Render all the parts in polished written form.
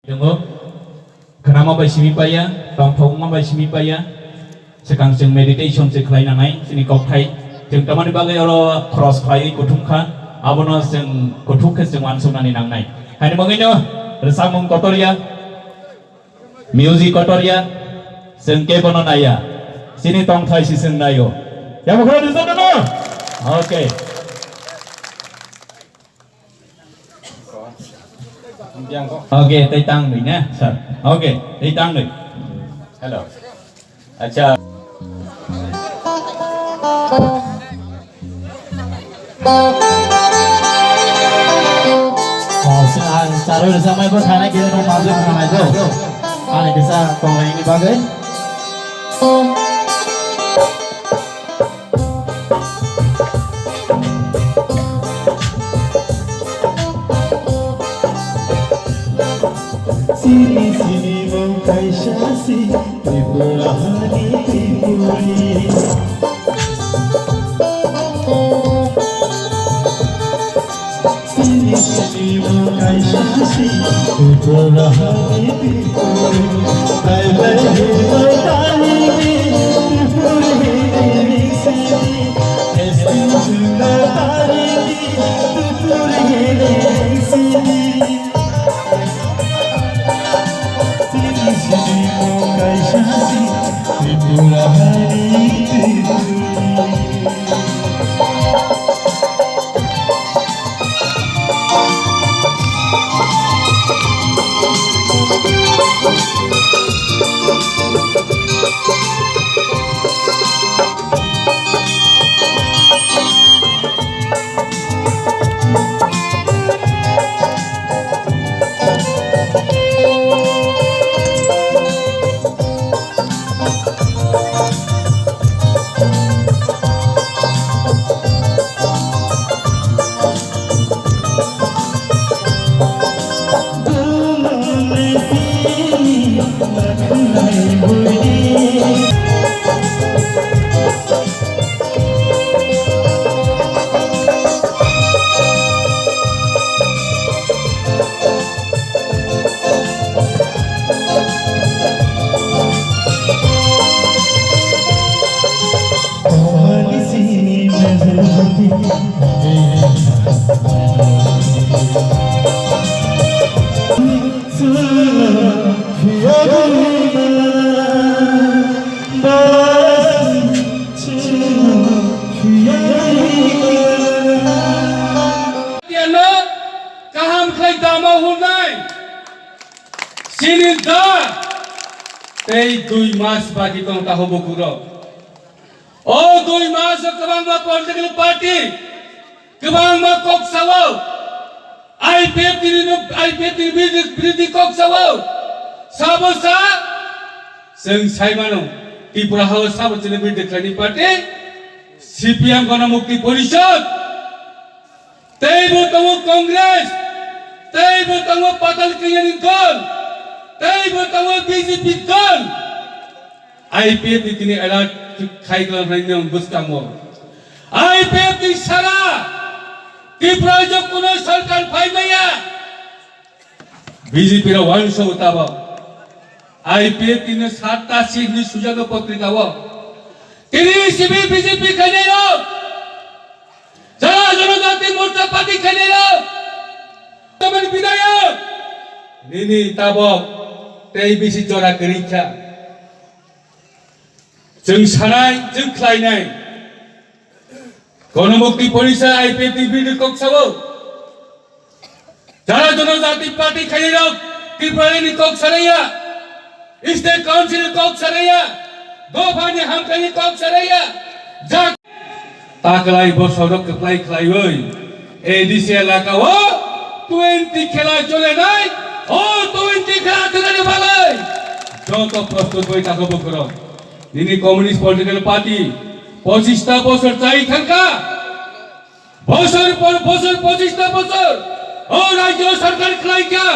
Dengo, kenapa bayi mipaya, tongtong ma bayi mipaya, sekarang jeng meditation sekelai nangai, sini kau kai, jeng teman bagai orang cross kai kutumka, abono jeng kutuke jeng langsung nani nangai. Hari mengenyo, resambung kotoria, music kotoria, jeng kebono naya, sini tong kai sisen nayo. Ya bukan di sana no? Oke. Oke, tay tăng mình nhé. Ok, tay tăng mình. Hello. Acha. Xin anh chào đôi sa mai berkhana kita mau masuk ke mana itu? Ani bisa tolong ini bagai. Sini sini mengkai syasi Tripura hari tripuri Sini sini mengkai syasi Tripura hari tripuri Hai hai hai tani Tripuri hari sini Esti juna tani Tripuri hari sini Sini mengkai syasi Tripura hari tripuri Sini dah, tei 2 mas bagi tong tahu bukuro. Oh 2 mas kebang ma political party, kebang ma kok sawau. IPF ini beriti kok sawau. Sabosa, seng sai mano. Tripura House sabot ini beriti klani party. CPM kono mukti Porishad. Tei bertemu Kongres, tei bertemu Patal Kenyaringkon. Tapi bertemu BJP kan, IPF ini adalah kaitan dengan bus kamu. IPF ini salah, Tripura Jokono Sarkar Paimaya, BJP rawan so utama. IPF ini sarta sih ini sujaga potrika wa. Ini sibi BJP kanelo, Jana Jati Morcha Party kanelo, teman bidaya, ini tabok. Tei bisi jora gereja, jeng sarai, jeng klainai, kono mukti polisa IPF bidi kok sawo, jara jono jati party khairok, Tripura ini kok saraya, State Council kok saraya, Govani hamkani kok saraya, jak taklai bosodok keklai klaiwoi, edisi elaka wo 20 khela chole nai. Oh, 20 খেলা খেলার ভালাই যত প্রস্তুত বই তাকে বকর তিনি communist political party 25টা বছর চাই থাকা বছর পর বছর 25টা বছর ও রাজ্য সরকার খাইকা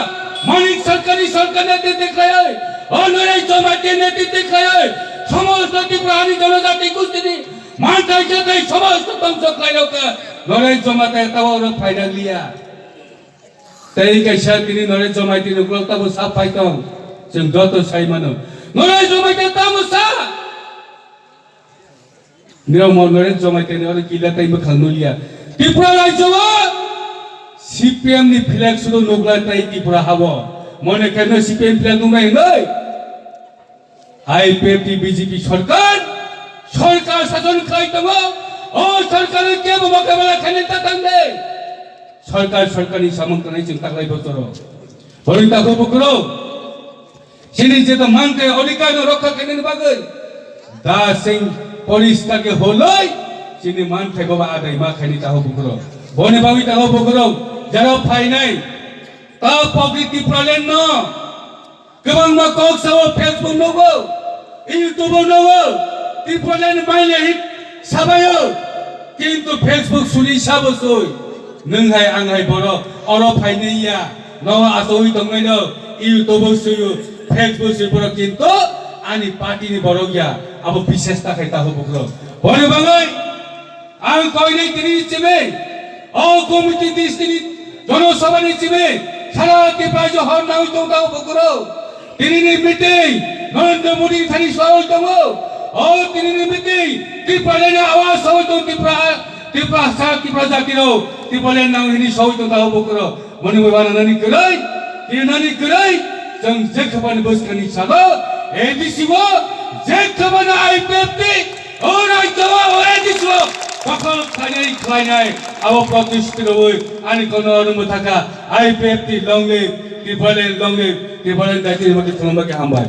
মানিক সরকারি সরকার নেতৃত্বে খায় ও লড়াই জমাতে নেতৃত্বে খায় সমস্ত ত্রিপুরানি জনজাতি কুস্তি মানতাই যাতে সমস্ত ধ্বংস খাইলকা লড়াই জমাতে তাও ফায়দা লিয়া tei kaisa tini nore jomai tini uklok tamu sa paitong jeng joto sai mano nore jomai tini tamu sa nira mo nore jomai tini ore kila tai makhang nulia Tripura rajyo CPM ni flag sudo nogla tai Tripura habo mone kena CPM flag nungai ngai IPFT BJP সরকার শাসন খাইতম ও সরকারের কে মোকাবেলা খানে তাতান্দে সরকারি সামন্তনাই চিন্তা করাই বছর হরিতা বকরো সিনি যে তো মানতে অধিকার রক্ষা কেনে বাগৈ দা সিং পরিস্তাকে হলই সিনি মানতে বাবা আদাই মা খানি তাহ বকরো বনে বাবি তাহ বকরো যারা ফাই নাই তা প্রকৃতি প্রলেন ন কেবং মা কক সাও ফেসবুক নগো ইউটিউব নগো ত্রিপুরান মাইলে হিট সাবায়ো কিন্তু ফেসবুক সুরি সাবসই नोंहाय आंहाय बर अर फाइनैया नवा आसोइ दंगाय न इउट्यूब सुयु फेसबुक सुयु किन्तु आनि पार्टीनि बरगिया अब विशेष ताखाय ताहो बग्रो बने बाङै आं कइनै तिनि चिमे अ कमिटि दिसनि जनसभानि चिमे सारा त्रिपुरा जहर नाउ दंगाव बग्रो तिनिनि मिटिं नरेन्द्र मोदी थानि सहाय दङ अ तिनिनि मिटिं त्रिपुरानि आवाज सहाय दं त्रिपुरा त्रिपुरा जातिरो त्रिपुरानि नाउ हिनि सहाय दं ताहो बग्रो मनि बाना ननि गरै तिनानि गरै जों जेखबानि बोसखानि सागो एदिसिबो जेखबानि आइपिएफटि ओ रायजोआ ओ एदिसिबो दखल खालायनाय अब प्रतिष्ठितयै आनि कोनो अनुमति थाका आइपिएफटि लंले त्रिपुरानि दायित्वनि मते थुमबाके हामबाय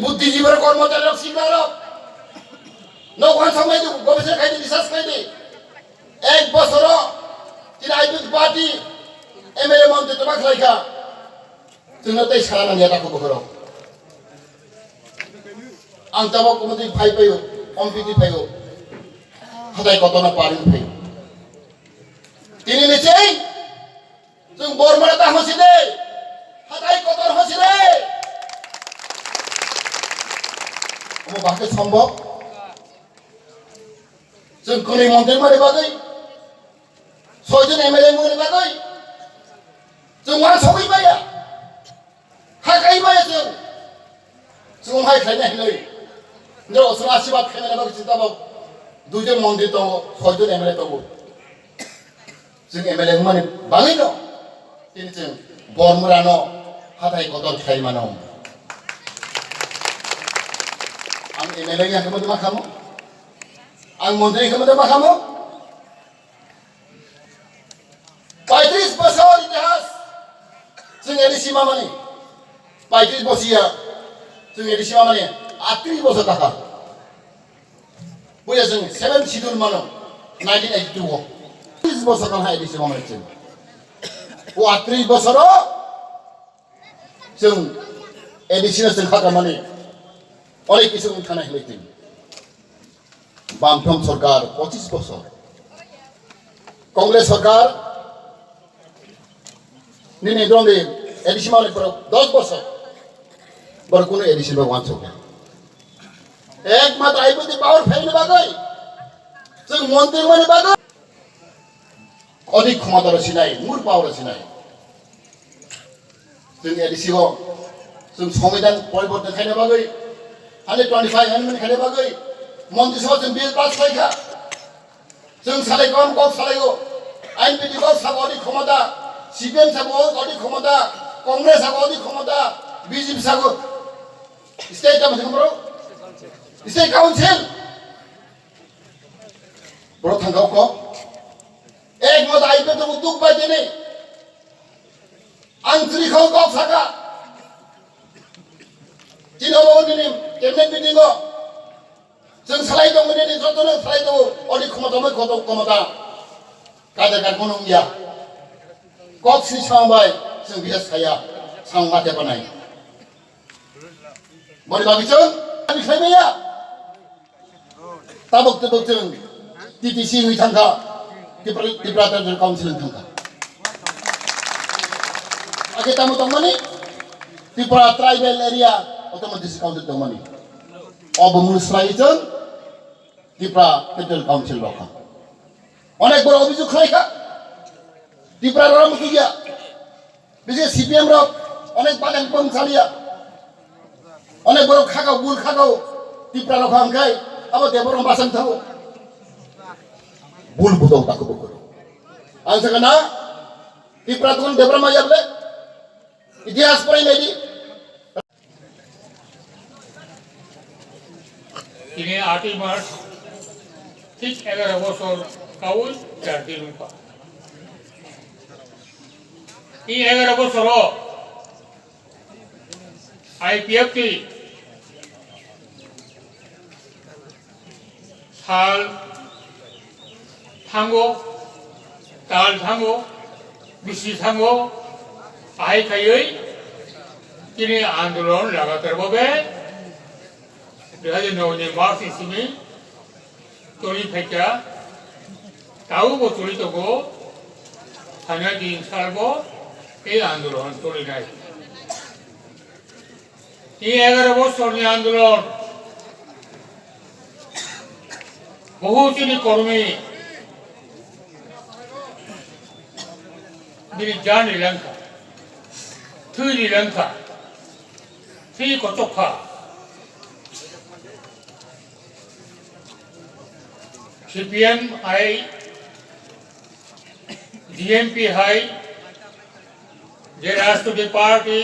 बुद्धिजीवी कर्मचारी सिग्नल नौखान समय गवेषणा खाई रिसार्च खाई एक बছর तीन आइपिएफटि पार्टी एमएलए मन्त्री तमा खाइखा जोंनो तै सारा नेताखौ बखरो आं ताबो कमिटि फाइ फैयो कमिटि फैयो हाथाय कतना पारिन फै तिनि निचै जों बरमारा ता हसिदे हाथाय कतन हसिदे वो बाकी संभव जों कोनै मन्दिर माने बागै सयजन एमएलए माने बागै जों मा सबै बाया हाखाय बाया जों हाय खायनाय नै नो असला आशीर्वाद खायनाय बागै चिन्ता बाव दुइजन मन्दिर दङ सयजन एमएलए दङ जों एमएलए माने बागै न तिनि जों बरमुरा न हाथाय कतन खाय मानो आं MLA yang kemudian makamu, ang menteri kemudian makamu. 35 বছর ইতিহাস जों एडिसि मामानि 35 বছরিয়া जों एडिसि मामानि 38 বছর থাকা বইয়া जों 7 শিডিউল মানো 1982 30 বছর কাল एडिसि मामानि जों ও 38 বছর जों एडिसि जों खाका माने অনেক কিছু উঠানা হইতে বামফ্রন্ট সরকার 25 বছর কংগ্রেস সরকার নিনে দ্রন্দ্বে এডিসি মালিক 10 বছর বড় কোনো এডিসি ভগবান সরকার একমাত্র আইপতি পাওয়ার ফাইল বাগাই जों মন্ত্রী মানে বাগাই অধিক ক্ষমতা রয়েছে নাই মূল পাওয়ার রয়েছে নাই जों एडिसि जों संविधान परिवर्तन खालामनो बागै 125 एमेन्डमेन्ट खालामनो बागै मन्त्रि सभा जों बिल पास खालामखा जों सालायगोन गप सालायो आइनबिधि गप साबो अधिक क्षमता सिपिएम साबो अधिक क्षमता कांग्रेस साबो अधिक क्षमता बीजेपी साबो स्टेट स्टेट काउन्सिल बरो थांगाव को एक मत आइपे तो तुक बायदि नै आं त्रिखौ गप सागा दिनाव दिनै केबिनेट मिटिंआव जों सालायदोंमोन दिनै जतनो सालायदों अधिक क्षमतामोन क्षमता कादर कार्ड गैया गप सिसांबाय जों बियास खाया सां माथे बानाय बरि बागिजों खालामनाया ताबक तबक जों टिटिसि होय थांखा त्रिपुरा ट्राइबेल काउन्सिल थांखा आगे tamu tongmani Tripura tribal area otomatis council tongmani অবমূল স্লাইজন ত্রিপুরা ট্রাইবেল কাউন্সিল রক্ষা অনেক বড় অভিযোগ খাইখা ত্রিপুরা রাম কিয়া বিশেষ সিপিএম র অনেক বাগান কম চালিয়া অনেক বড় খাগাও বুল খাগাও ত্রিপুরা রক্ষা আমখাই আবার দেবরম বাসন থাকো বুল বুদাও তাকো বকর আং সাকানা ত্রিপুরা তখন দেবরম আইয়াবলে ইতিহাস পড়াই নাই তিনি 8 মার্চ ঠিক 11 বছর কাউল 4 দিন পর এই 11 বছর আইপিএফ কি সাল থাঙ্গো তাল থাঙ্গো বিসি থাঙ্গো আই খাইयै তিনি আন্দোলন লাগাতারভাবে 2009 মার্চ ইসিমি চলি থাকা তাও চলি তব থানা দিন সারব এই আন্দোলন চলি নাই এই 11 বছরনি আন্দোলন বহুখিনি কর্মী তিনি জান নিলাঙ্কা থুই নিলাঙ্কা থুই কতক্ষা सीपीएम हाई डीएमपी हाई जे राष्ट्रीय पार्टी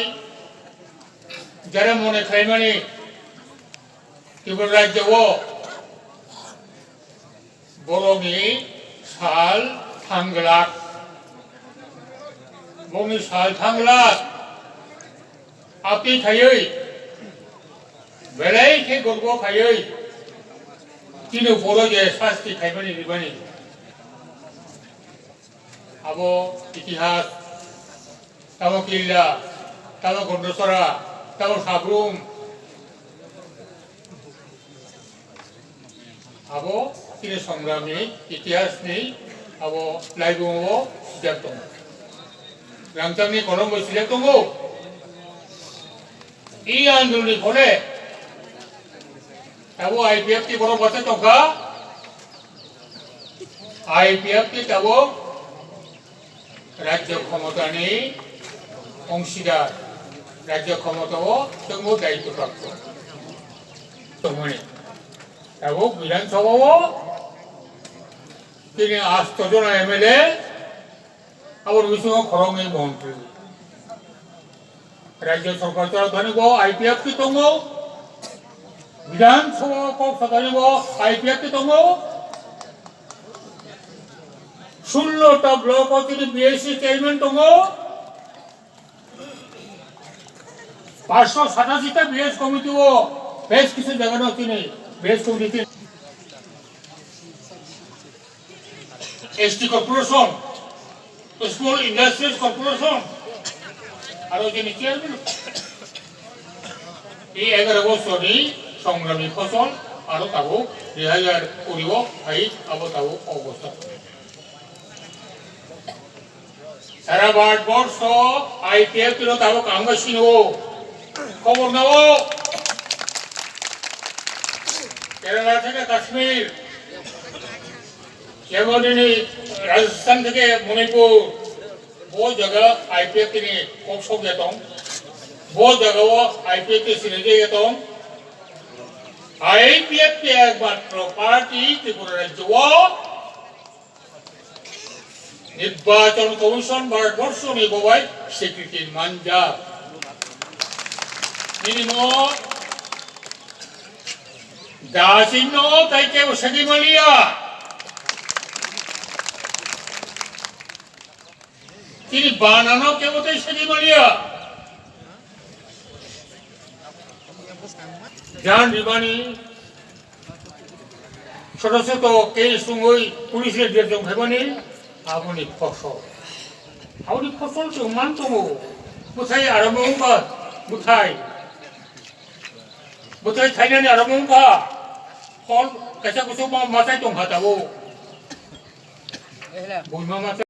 जरा मने खाइमानी त्रिपुरा राज्य बर'नि साल थांगलाक बर'नि साल थांगलाक आपि खायै बेलाय खे गरग खायै तीन बड़ो जे शास्ति खाइमानी रिबानी आबो इतिहास ताबो किल्ला ताबो गन्डसरा ताबो साब्रुम आबो तीन संग्रामनि इतिहासनि आबो लाइबुङाव सिजाब दं रांचांनि कलमबो सिजाब दङ इ आन्दोलननि फले ताबो आईपीएफ की बड़ो बातें तो का आईपीएफ की ताबो राज्य क्षमता नहीं अंशीदार राज्य क्षमता वो तंगो दायित्व प्राप्त तो मने ताबो विधानसभा वो तीन 8 जन एमएलए और विषय खरंगे मंत्री राज्य सरकार चला धनी वो आईपीएफ की तंगो विधानसभा को सदानिब आईपीएफ की तंगो 16টা ब्लॉक তিনি বিএসসি চেয়ারম্যান তঙ্গো 587টা বিএস কমিটি ও বেশ কিছু জায়গা তিনি বেশ committee ST corporation small industries corporation আর যিনি চেয়ারম্যান এই 11 বছরই সংগ্রামী ফসল আরো তাবো রিহাজার করিব এই অবতাও অবস্থা সারা ভারতবর্ষ আইপিএল তুলো তাও কামগাসিনো খবর নাও কেরালা থেকে কাশ্মীর যেমনি রাজস্থান থেকে মণিপুর বহু জায়গা আইপিএল তিনি কৌশল যেতম বহু জায়গাও আইপিএল কে সিনেজে যেতম আইপিএল কে একমাত্র পার্টি ত্রিপুরা রাজ্য নির্বাচন কমিশন ভারতবর্ষ নির্বাচন স্বীকৃতির মানজা মিনিমাম দাসিন্য তাইকে সগিমলিয়া তিনি বানানো কেবতাই সগিমলিয়া জান রিবানি ছোট ছোট কে সঙ্গই পুলিশের যেরকম ভেবনি আপনি ফসল মানতমো কোথায় আরম্ভ কোথায় কোথায় থাইনানি আরম্ভ ফল কাঁচা কুসুম মাথায় টঙ্কা যাবো বইমা মাথা